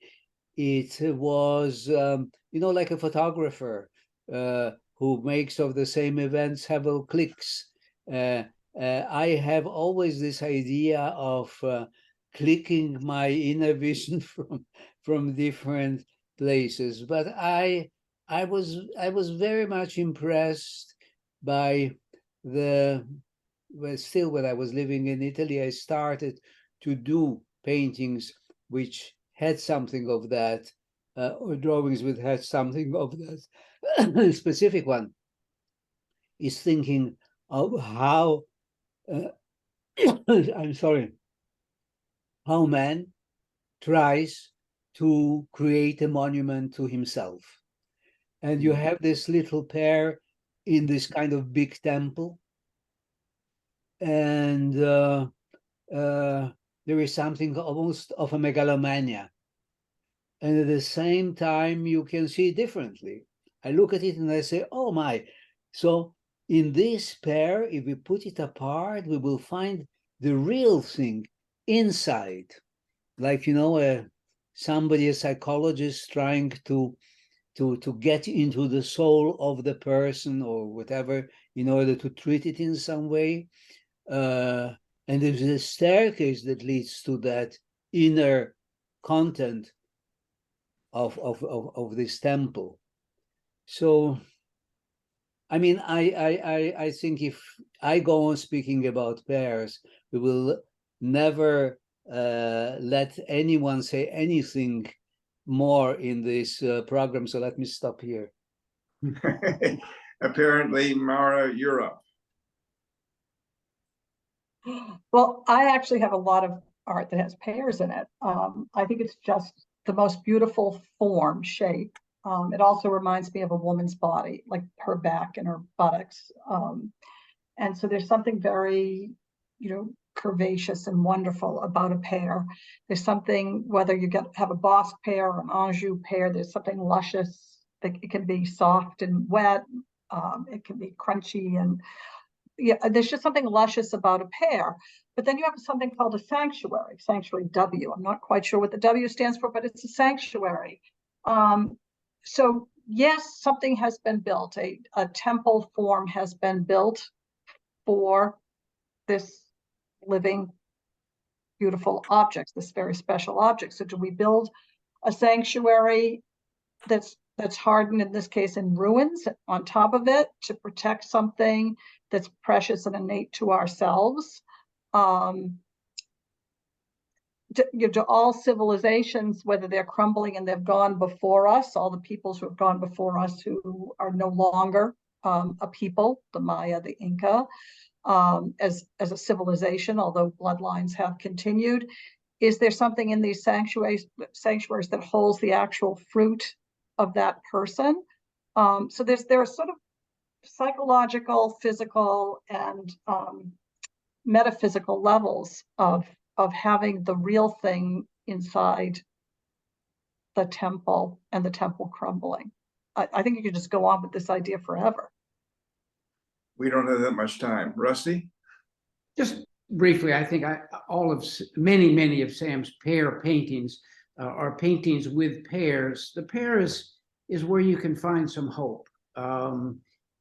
it was, like a photographer who makes of the same event several clicks. I have always this idea of clicking my inner vision from different places, but I was very much impressed by still when I was living in Italy, I started to do paintings which had something of that, or drawings which had something of that. Specific one is thinking of how, I'm sorry, how man tries to create a monument to himself. And you have this little pair in this kind of big temple, and there is something almost of a megalomania. And at the same time, you can see it differently. I look at it and I say, oh my. So in this pair, if we put it apart, we will find the real thing inside. Like, somebody, a psychologist, trying to get into the soul of the person or whatever in order to treat it in some way. And there's a staircase that leads to that inner content of this temple. So, I mean, I think if I go on speaking about pairs, we will never let anyone say anything more in this program. So let me stop here. Apparently, Mara, you're up. Well, I actually have a lot of art that has pairs in it. I think it's just the most beautiful form, shape. It also reminds me of a woman's body, like her back and her buttocks. And so there's something very, curvaceous and wonderful about a pair. There's something, whether you have a Basque pair or an Anjou pair, there's something luscious. It can be soft and wet. It can be crunchy, and there's just something luscious about a pair. But then you have something called a sanctuary W. I'm not quite sure what the W stands for, but it's a sanctuary. So yes, something has been built. A temple form has been built for this living, beautiful object, this very special object. So do we build a sanctuary that's hardened, in this case, in ruins on top of it to protect something that's precious and innate to ourselves? To all civilizations, whether they're crumbling and they've gone before us, all the peoples who have gone before us who are no longer a people, the Maya, the Inca, as a civilization, although bloodlines have continued, is there something in these sanctuaries that holds the actual fruit of that person? So there are sort of psychological, physical, and metaphysical levels of having the real thing inside the temple and the temple crumbling. I think you could just go on with this idea forever. We don't have that much time. Rusty? Just briefly, I think many of Sam's pair paintings are paintings with pairs. The pair is where you can find some hope.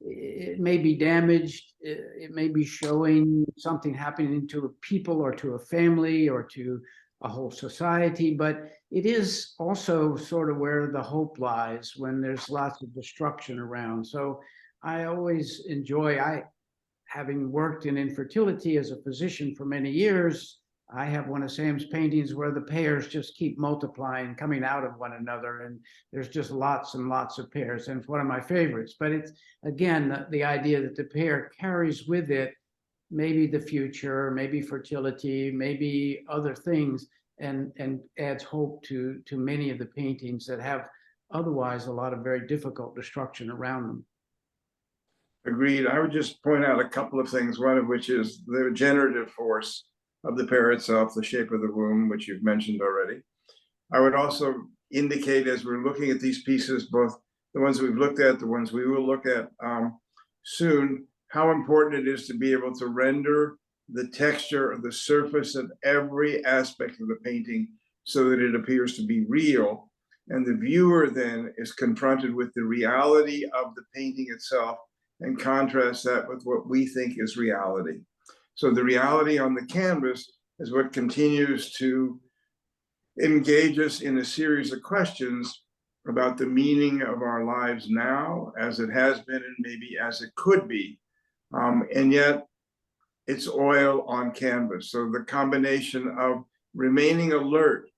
It may be damaged. It may be showing something happening to a people or to a family or to a whole society, but it is also sort of where the hope lies when there's lots of destruction around. So I always enjoy, having worked in infertility as a physician for many years, I have one of Sam's paintings where the pairs just keep multiplying, coming out of one another, and there's just lots and lots of pairs, and it's one of my favorites. But it's, again, the idea that the pair carries with it maybe the future, maybe fertility, maybe other things, and adds hope to many of the paintings that have otherwise a lot of very difficult destruction around them. Agreed. I would just point out a couple of things, one of which is the generative force of the pair itself, the shape of the womb, which you've mentioned already. I would also indicate, as we're looking at these pieces, both the ones we've looked at, the ones we will look at soon, how important it is to be able to render the texture of the surface of every aspect of the painting so that it appears to be real. And the viewer then is confronted with the reality of the painting itself and contrast that with what we think is reality. So the reality on the canvas is what continues to engage us in a series of questions about the meaning of our lives now, as it has been and maybe as it could be. And yet it's oil on canvas. So the combination of remaining alert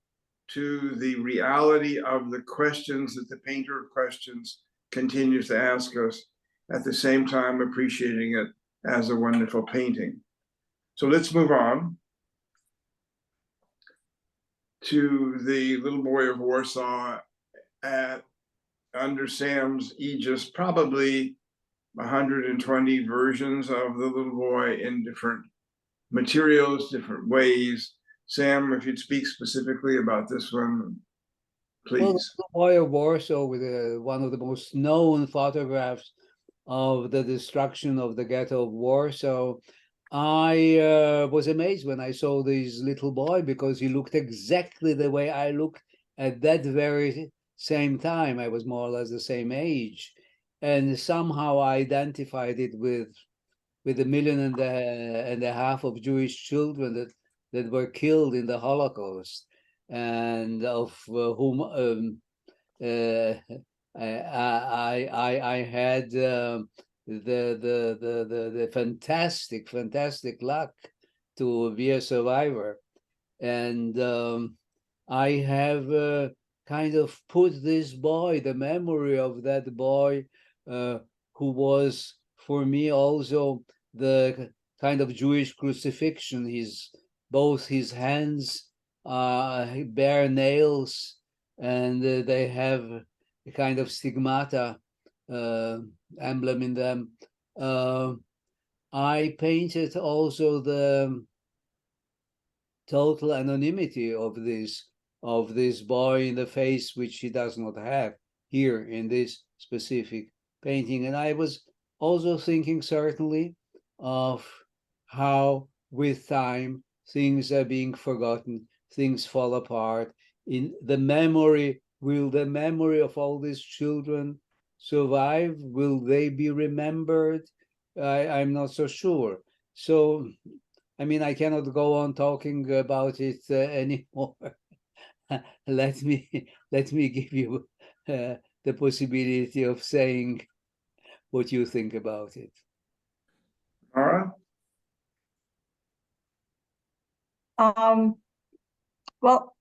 to the reality of the questions that the painter of questions continues to ask us, at the same time appreciating it as a wonderful painting. So let's move on to the little boy of Warsaw under Sam's aegis, probably 120 versions of the little boy in different materials, different ways. Sam, if you'd speak specifically about this one, please. Well, the boy of Warsaw, with one of the most known photographs of the destruction of the ghetto of Warsaw. I was amazed when I saw this little boy, because he looked exactly the way I looked at that very same time. I was more or less the same age, and somehow I identified it with 1.5 million of Jewish children that were killed in the Holocaust, and of whom I had the fantastic luck to be a survivor, and I have kind of put this boy, the memory of that boy, who was for me also the kind of Jewish crucifixion. Both his hands bear nails, and they have a kind of stigmata emblem in them. I painted also the total anonymity of this boy in the face, which he does not have here in this specific painting. And I was also thinking certainly of how with time things are being forgotten, things fall apart. In the memory, will the memory of all these children survive? Will they be remembered? I'm not so sure. So, I mean, I cannot go on talking about it anymore. Let me give you the possibility of saying what you think about it. All right. Well,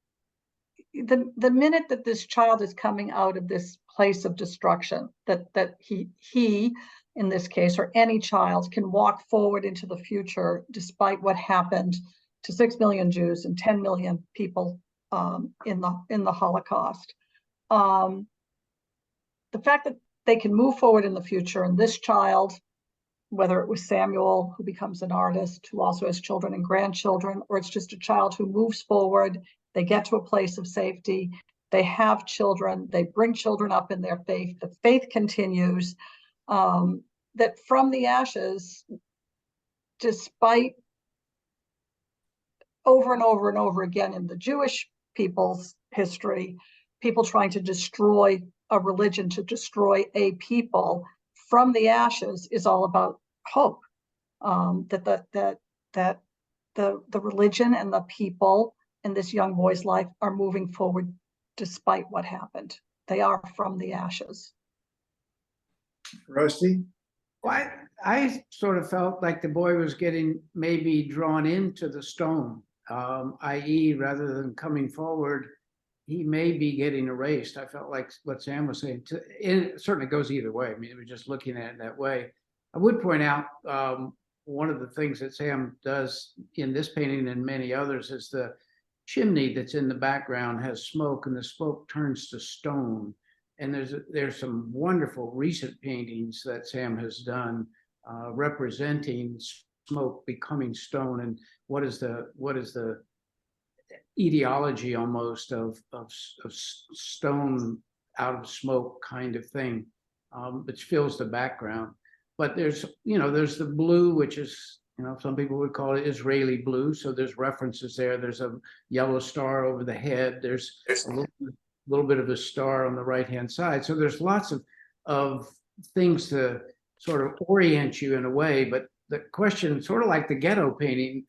the minute that this child is coming out of this place of destruction, that he in this case, or any child, can walk forward into the future despite what happened to 6 million Jews and 10 million people in the Holocaust. The fact that they can move forward in the future, and this child, whether it was Samuel, who becomes an artist, who also has children and grandchildren, or it's just a child who moves forward, they get to a place of safety, they have children, they bring children up in their faith, the faith continues, that from the ashes, despite over and over and over again in the Jewish people's history, people trying to destroy a religion, to destroy a people, from the ashes is all about hope. That the religion and the people in this young boy's life are moving forward despite what happened. They are from the ashes. Rusty? Well, I sort of felt like the boy was getting maybe drawn into the stone, i.e., rather than coming forward, he may be getting erased. I felt like what Sam was saying. It certainly goes either way. I mean, we're just looking at it that way. I would point out one of the things that Sam does in this painting and many others is the chimney that's in the background has smoke, and the smoke turns to stone. And there's some wonderful recent paintings that Sam has done representing smoke becoming stone, and what is the etiology almost of stone out of smoke kind of thing, which fills the background. But there's the blue, which is, some people would call it Israeli blue. So there's references there. There's a yellow star over the head. There's a little bit of a star on the right-hand side. So there's lots of things to sort of orient you in a way. But the question, sort of like the ghetto painting,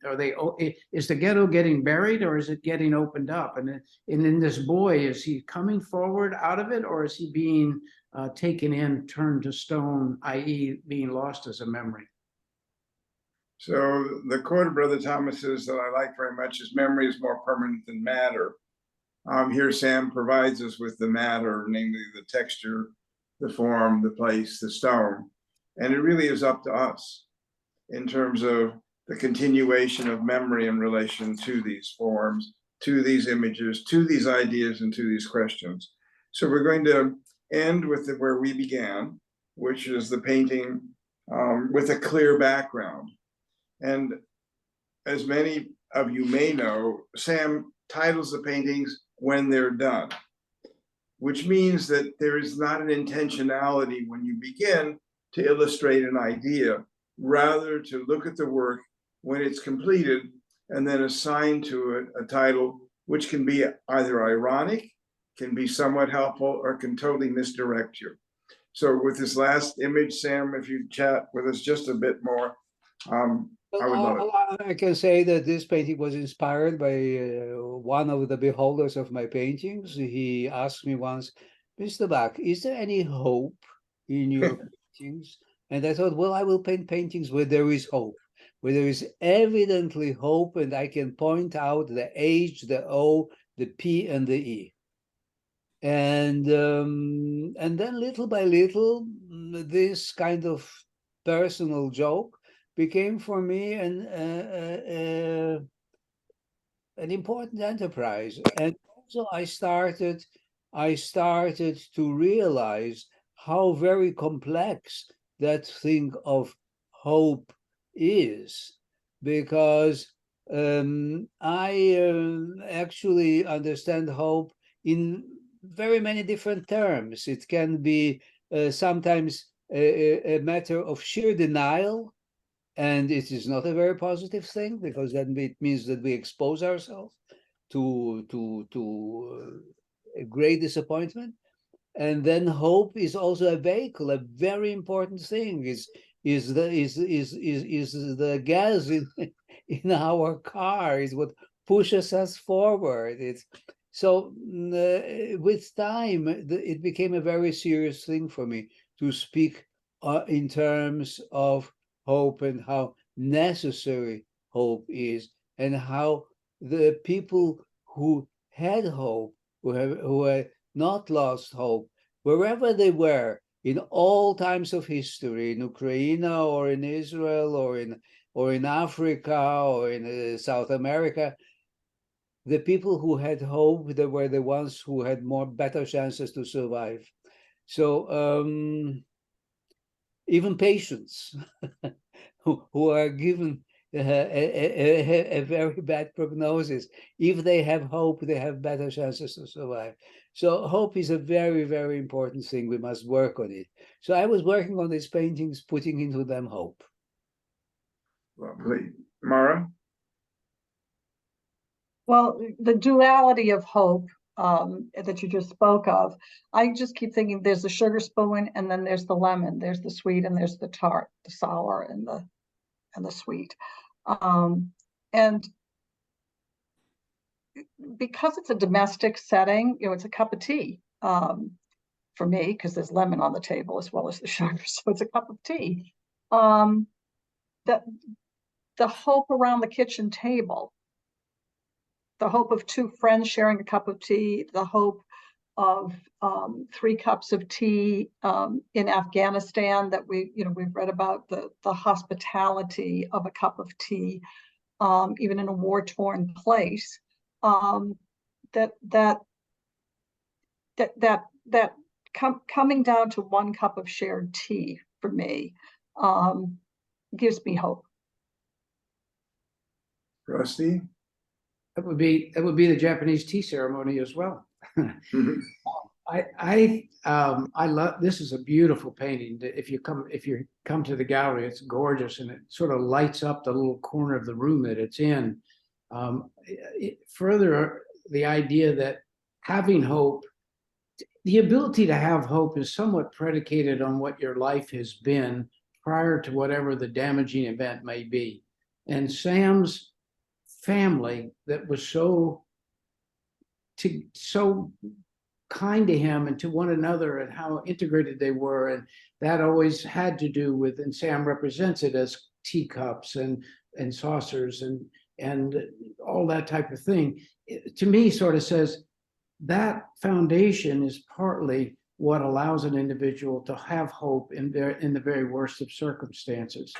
is the ghetto getting buried or is it getting opened up? And in this boy, is he coming forward out of it, or is he being taken in, turned to stone, i.e. being lost as a memory? So the quote of Brother Thomas's that I like very much is, memory is more permanent than matter. Here Sam provides us with the matter, namely the texture, the form, the place, the stone. And it really is up to us in terms of the continuation of memory in relation to these forms, to these images, to these ideas, and to these questions. So we're going to end with where we began, which is the painting with a clear background. And as many of you may know, Sam titles the paintings when they're done, which means that there is not an intentionality when you begin to illustrate an idea, rather to look at the work when it's completed and then assign to it a title which can be either ironic, can be somewhat helpful, or can totally misdirect you. So with this last image, Sam, if you chat with us just a bit more, I would love it. I can say that this painting was inspired by one of the beholders of my paintings. He asked me once, "Mr. Bak, is there any hope in your paintings?" And I thought, well, I will paint paintings where there is hope, where there is evidently hope, and I can point out the H, the O, the P, and the E. And then little by little, this kind of personal joke became for me an important enterprise. And also I started to realize how very complex that thing of hope is, because I actually understand hope in very many different terms. It can be sometimes a matter of sheer denial, and it is not a very positive thing, because then it means that we expose ourselves to a great disappointment. And then hope is also a vehicle, a very important thing. Is the gas in our car, is what pushes us forward. It's so with time, it became a very serious thing for me to speak in terms of hope, and how necessary hope is, and how the people who had hope, who had not lost hope, wherever they were, in all times of history, in Ukraine or in Israel or in Africa or in South America, the people who had hope, they were the ones who had better chances to survive. So even patients who are given a very bad prognosis, if they have hope, they have better chances to survive. So hope is a very, very important thing. We must work on it. So I was working on these paintings, putting into them hope. Lovely. Mara? Well, the duality of hope that you just spoke of, I just keep thinking there's the sugar spoon, and then there's the lemon, there's the sweet, and there's the tart, the sour and the sweet. And because it's a domestic setting, it's a cup of tea for me, because there's lemon on the table as well as the sugar, so it's a cup of tea. The hope around the kitchen table, the hope of two friends sharing a cup of tea, the hope of 3 cups of tea in Afghanistan that we've read about, the hospitality of a cup of tea, even in a war-torn place. Coming down to 1 cup of shared tea for me gives me hope. Rusty? That would be the Japanese tea ceremony as well. I love, this is a beautiful painting. If you come to the gallery, it's gorgeous, and it sort of lights up the little corner of the room that it's in. Further, the idea that having hope the ability to have hope is somewhat predicated on what your life has been prior to whatever the damaging event may be. And Sam's family that was so kind to him and to one another, and how integrated they were, and that always had to do with, and Sam represents it as teacups and saucers and all that type of thing. It, to me, sort of says that foundation is partly what allows an individual to have hope in the very worst of circumstances.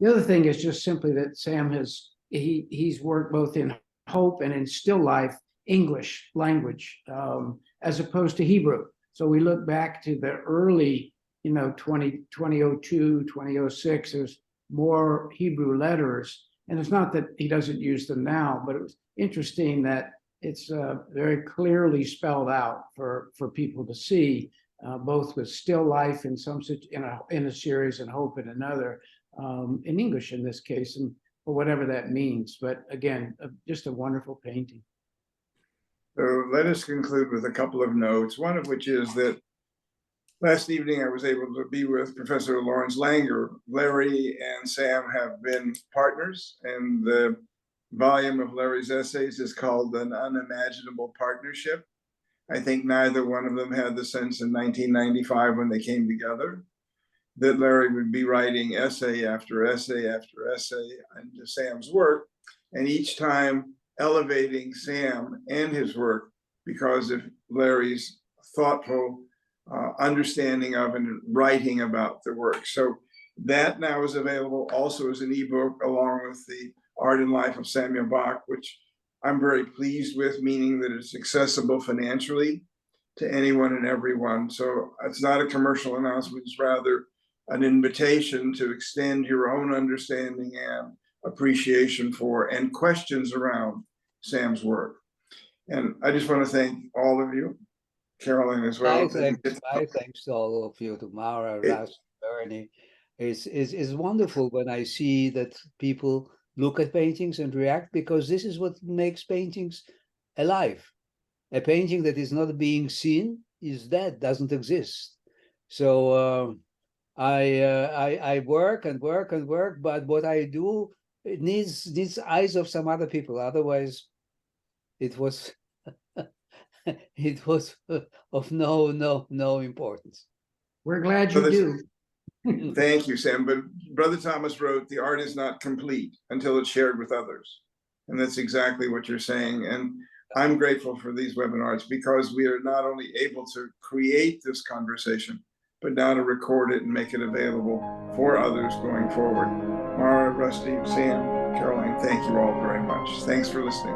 The other thing is just simply that Sam he's worked both in hope and in still life English language, as opposed to Hebrew. So we look back to the early, 2002, 2006, there's more Hebrew letters. And it's not that he doesn't use them now, but it was interesting that it's very clearly spelled out for people to see, both with still life in in a series and hope in another, in English in this case, and for whatever that means. But again, just a wonderful painting. So let us conclude with a couple of notes, one of which is that last evening I was able to be with Professor Lawrence Langer. Larry and Sam have been partners, and the volume of Larry's essays is called An Unimaginable Partnership. I think neither one of them had the sense in 1995 when they came together that Larry would be writing essay after essay after essay into Sam's work, and each time elevating Sam and his work because of Larry's thoughtful understanding of and writing about the work. So that now is available also as an ebook, along with the Art and Life of Samuel Bak, which I'm very pleased with, meaning that it's accessible financially to anyone and everyone. So it's not a commercial announcement, it's rather an invitation to extend your own understanding and appreciation for and questions around Sam's work. And I just want to thank all of you, Caroline as well. My thanks to all of you, to Mara, Russ, Bernie. It's wonderful when I see that people look at paintings and react, because this is what makes paintings alive. A painting that is not being seen is dead, doesn't exist. So I work and work and work, but what I do, it needs eyes of some other people. Otherwise, it was it was of no importance. We're glad you do. Thank you, Sam. But Brother Thomas wrote, the art is not complete until it's shared with others. And that's exactly what you're saying. And I'm grateful for these webinars, because we are not only able to create this conversation, but now to record it and make it available for others going forward. Mara, Rusty, Sam, Caroline, thank you all very much. Thanks for listening.